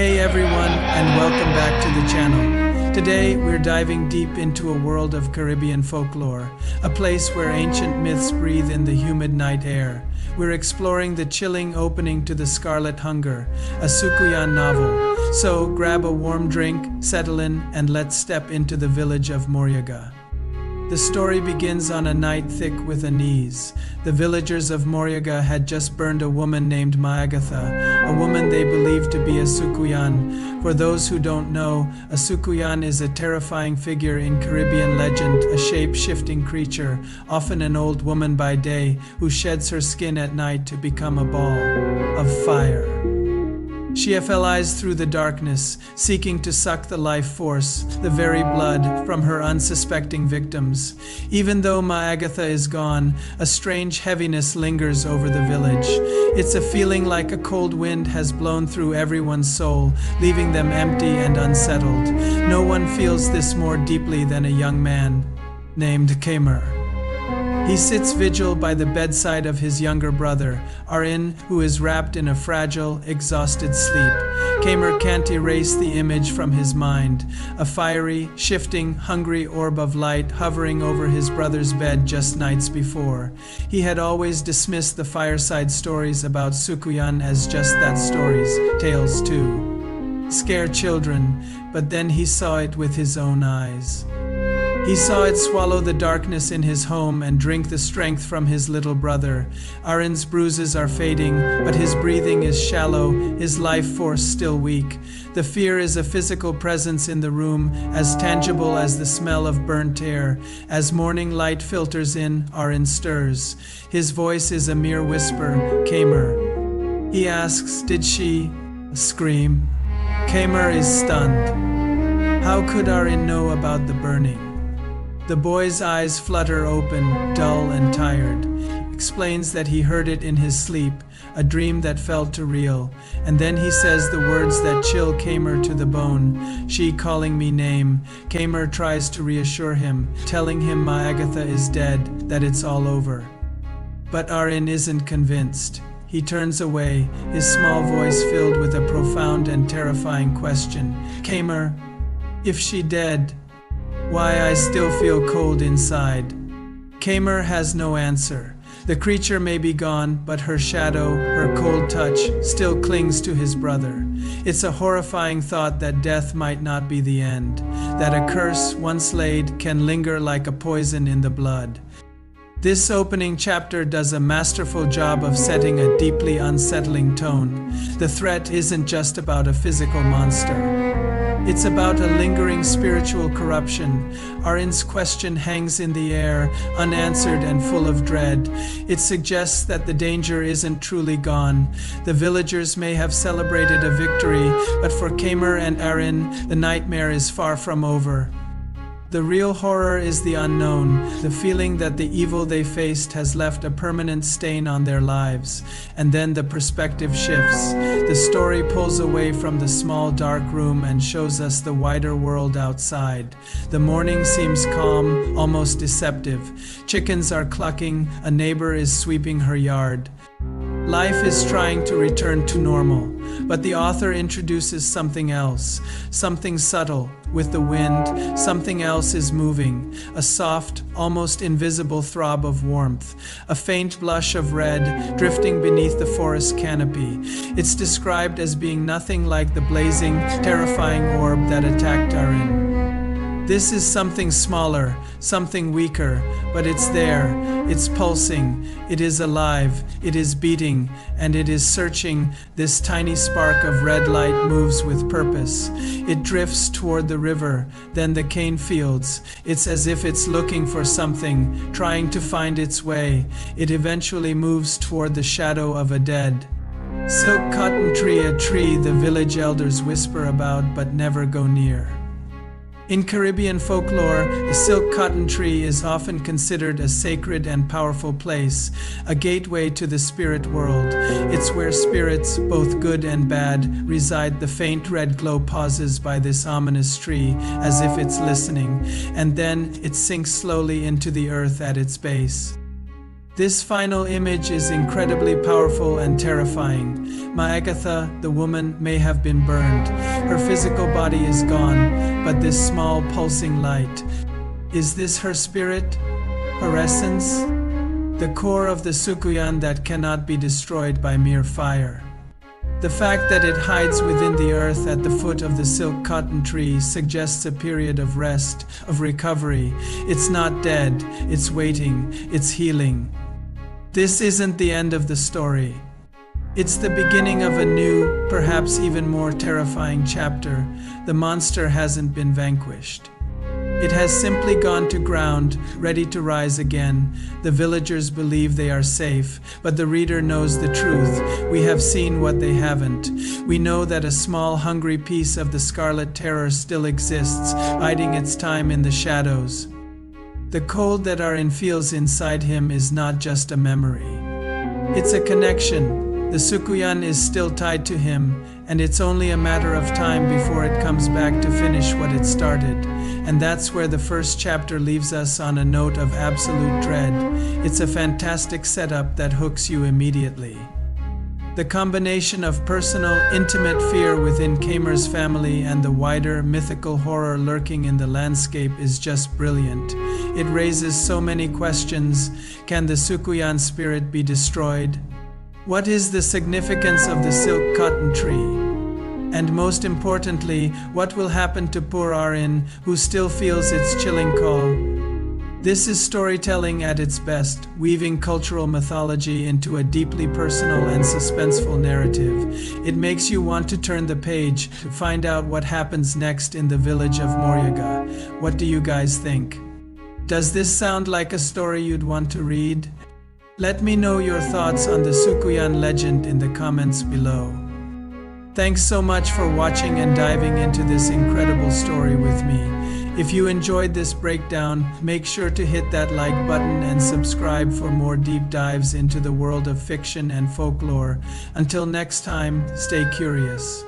Hey everyone, and welcome back to the channel. Today we're diving deep into a world of Caribbean folklore, a place where ancient myths breathe in the humid night air. We're exploring the chilling opening to The Scarlet Hunger, a Sukuyan novel. So grab a warm drink, settle in, and let's step into the village of Moruga. The story begins on a night thick with unease. The villagers of Moruga had just burned a woman named Ma Agatha, a woman they believed to be a Sukuyan. For those who don't know, a Sukuyan is a terrifying figure in Caribbean legend, a shape-shifting creature, often an old woman by day, who sheds her skin at night to become a ball of fire. She flies through the darkness, seeking to suck the life force, the very blood, from her unsuspecting victims. Even though Ma Agatha is gone, a strange heaviness lingers over the village. It's a feeling like a cold wind has blown through everyone's soul, leaving them empty and unsettled. No one feels this more deeply than a young man named Kamer. He sits vigil by the bedside of his younger brother, Arin, who is wrapped in a fragile, exhausted sleep. Kamer can't erase the image from his mind, a fiery, shifting, hungry orb of light hovering over his brother's bed just nights before. He had always dismissed the fireside stories about Sukuyan as just that, stories, tales to scare children, but then he saw it with his own eyes. He saw it swallow the darkness in his home and drink the strength from his little brother. Arin's bruises are fading, but his breathing is shallow, his life force still weak. The fear is a physical presence in the room, as tangible as the smell of burnt air. As morning light filters in, Arin stirs. His voice is a mere whisper, Kamer. He asks, did she scream? Kamer is stunned. How could Arin know about the burning? The boy's eyes flutter open, dull and tired. He explains that he heard it in his sleep, a dream that felt too real. And then he says the words that chill Kamer to the bone. She calling me name. Kamer tries to reassure him, telling him Ma Agatha is dead, that it's all over. But Arin isn't convinced. He turns away, his small voice filled with a profound and terrifying question. Kamer, if she dead, why I still feel cold inside? Kamer has no answer. The creature may be gone, but her shadow, her cold touch, still clings to his brother. It's a horrifying thought that death might not be the end, that a curse, once laid, can linger like a poison in the blood. This opening chapter does a masterful job of setting a deeply unsettling tone. The threat isn't just about a physical monster. It's about a lingering spiritual corruption. Arin's question hangs in the air, unanswered and full of dread. It suggests that the danger isn't truly gone. The villagers may have celebrated a victory, but for Kamer and Arin, the nightmare is far from over. The real horror is the unknown, the feeling that the evil they faced has left a permanent stain on their lives. And then the perspective shifts. The story pulls away from the small dark room and shows us the wider world outside. The morning seems calm, almost deceptive. Chickens are clucking, a neighbor is sweeping her yard. Life is trying to return to normal, but the author introduces something else, something subtle. With the wind, something else is moving, a soft, almost invisible throb of warmth, a faint blush of red drifting beneath the forest canopy. It's described as being nothing like the blazing, terrifying orb that attacked Arin. This is something smaller, something weaker, but it's there, it's pulsing, it is alive, it is beating, and it is searching. This tiny spark of red light moves with purpose. It drifts toward the river, then the cane fields. It's as if it's looking for something, trying to find its way. It eventually moves toward the shadow of a dead silk cotton tree, a tree the village elders whisper about but never go near. In Caribbean folklore, the silk cotton tree is often considered a sacred and powerful place, a gateway to the spirit world. It's where spirits, both good and bad, reside. The faint red glow pauses by this ominous tree, as if it's listening, and then it sinks slowly into the earth at its base. This final image is incredibly powerful and terrifying. Ma Agatha, the woman, may have been burned. Her physical body is gone, but this small pulsing light, is this her spirit? Her essence? The core of the Sukuyan that cannot be destroyed by mere fire. The fact that it hides within the earth at the foot of the silk cotton tree suggests a period of rest, of recovery. It's not dead, it's waiting, it's healing. This isn't the end of the story. It's the beginning of a new, perhaps even more terrifying chapter. The monster hasn't been vanquished. It has simply gone to ground, ready to rise again. The villagers believe they are safe, but the reader knows the truth. We have seen what they haven't. We know that a small, hungry piece of the Scarlet Terror still exists, biding its time in the shadows. The cold that Arin feels inside him is not just a memory. It's a connection. The Sukuyan is still tied to him, and it's only a matter of time before it comes back to finish what it started. And that's where the first chapter leaves us, on a note of absolute dread. It's a fantastic setup that hooks you immediately. The combination of personal, intimate fear within Kamer's family and the wider, mythical horror lurking in the landscape is just brilliant. It raises so many questions. Can the Sukuyan spirit be destroyed? What is the significance of the silk cotton tree? And most importantly, what will happen to poor Arin, who still feels its chilling call? This is storytelling at its best, weaving cultural mythology into a deeply personal and suspenseful narrative. It makes you want to turn the page to find out what happens next in the village of Moruga. What do you guys think? Does this sound like a story you'd want to read? Let me know your thoughts on the Sukuyan legend in the comments below. Thanks so much for watching and diving into this incredible story with me. If you enjoyed this breakdown, make sure to hit that like button and subscribe for more deep dives into the world of fiction and folklore. Until next time, stay curious.